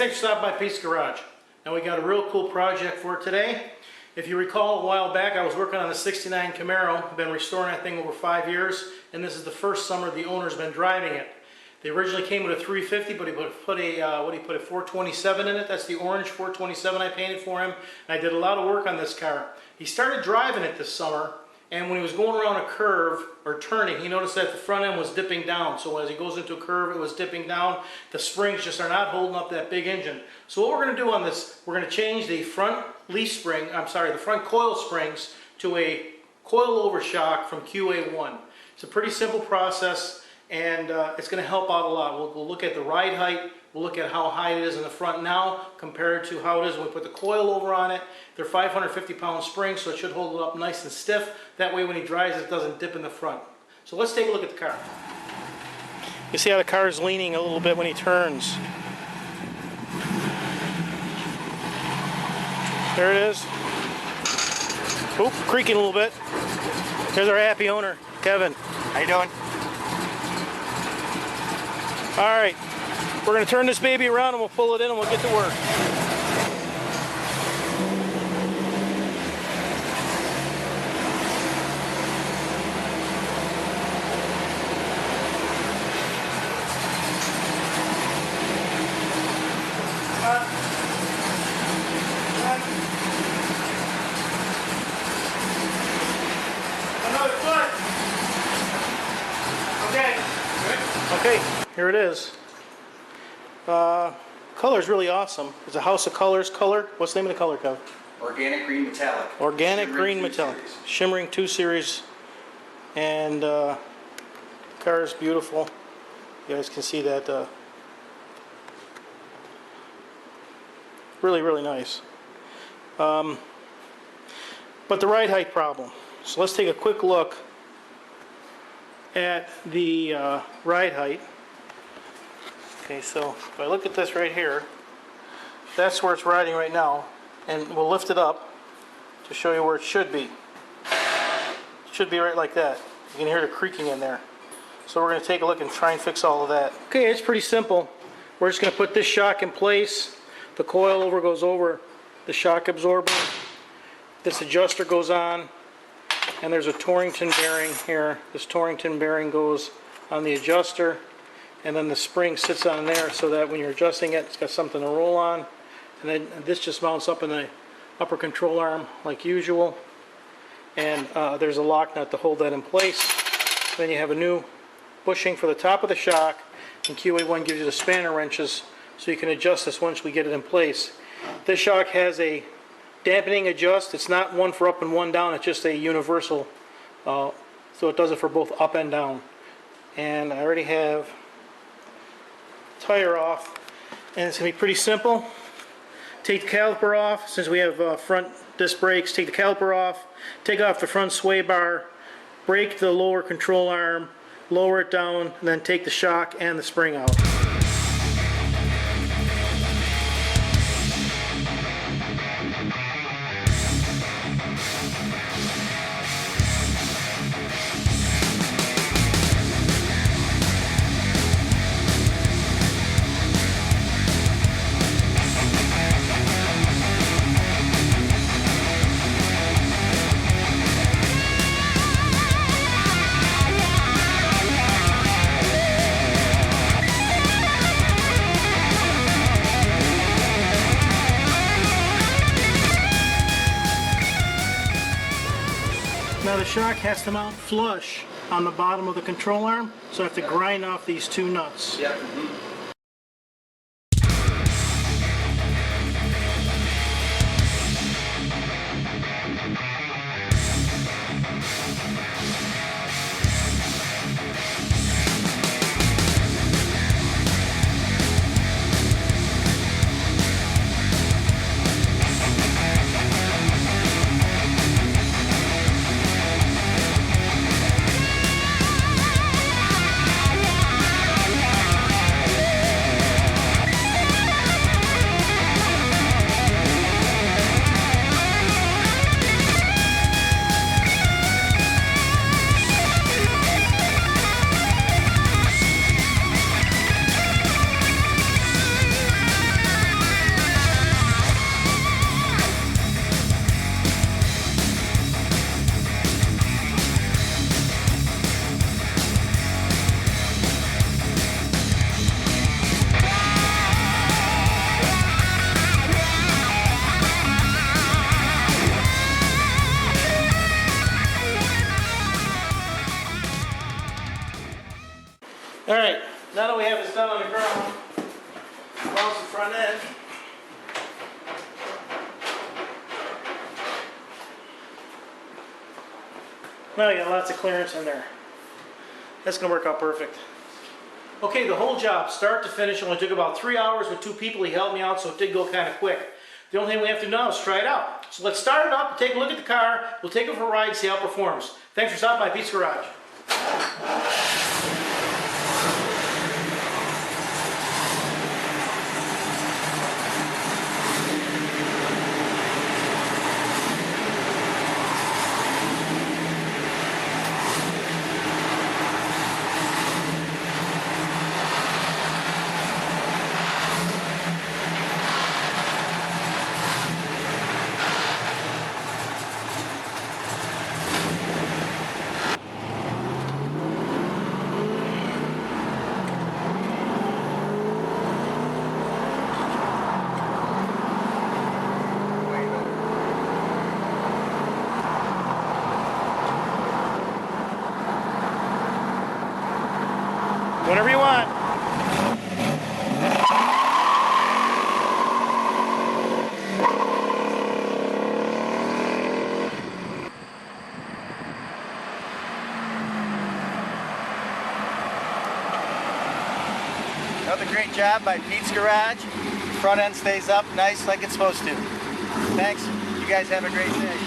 thanks for stopping by Pete's Garage. Now we got a real cool project for today. If you recall, a while back I was working on a 69 Camaro. I've been restoring that thing over 5 years, and this is the first summer the owner's been driving it. They originally came with a 350, but he put a 427 in it. That's the orange 427 I painted for him. And I did a lot of work on this car. He started driving it this summer, and when he was going around a curve or turning, he noticed that the front end was dipping down. So as he goes into a curve, it was dipping down. The springs just are not holding up that big engine. So what we're going to do on this, we're going to change the front the front coil springs to a coilover shock from QA1. It's a pretty simple process, and it's going to help out a lot. We'll look at the ride height. We'll look at how high it is in the front now compared to how it is when we put the coilover on it. They're 550-pound springs, so it should hold it up nice and stiff. That way when he drives it doesn't dip in the front. So let's take a look at the car. You see how the car is leaning a little bit when he turns. There it is. Oop, creaking a little bit. Here's our happy owner, Kevin. How you doing? All right, we're going to turn this baby around and we'll pull it in and we'll get to work. Another foot. Okay. Good. Okay, here it is. Color's really awesome. It's a House of Colors color. What's the name of the color, Kev? Organic green metallic. Organic Shimmering green 2 metallic. series. Shimmering 2 series. And the car is beautiful. You guys can see that. Really, really nice. But the ride height problem. So let's take a quick look at the ride height. Okay, so if I look at this right here, that's where it's riding right now, and we'll lift it up to show you where it should be. It should be right like that. You can hear the creaking in there. So we're going to take a look and try and fix all of that. Okay, it's pretty simple. We're just going to put this shock in place. The coilover goes over the shock absorber. This adjuster goes on, and there's a Torrington bearing here. This Torrington bearing goes on the adjuster, and then the spring sits on there so that when you're adjusting it, it's got something to roll on. And then this just mounts up in the upper control arm like usual. And there's a lock nut to hold that in place. Then you have a new bushing for the top of the shock, and QA1 gives you the spanner wrenches so you can adjust this once we get it in place. This shock has a dampening adjust. It's not one for up and one down, it's just a universal. So it does it for both up and down. And I already have tire off, and it's going to be pretty simple. Take the caliper off. Since we have front disc brakes, take the caliper off, take off the front sway bar, break the lower control arm, lower it down, and then take the shock and the spring out. Now the shock has to mount flush on the bottom of the control arm, so I have to grind off these two nuts. Yep. All right, now that we have this done on the ground, bounce the front end. Well, you got lots of clearance in there. That's gonna work out perfect. Okay, the whole job, start to finish, only took about 3 hours with 2 people. He helped me out, so it did go kind of quick. The only thing we have to do now is try it out. So let's start it up, take a look at the car, we'll take it for a ride, see how it performs. Thanks for stopping by Pete's Garage. Whatever you want. Another great job by Pete's Garage. Front end stays up nice like it's supposed to. Thanks. You guys have a great day.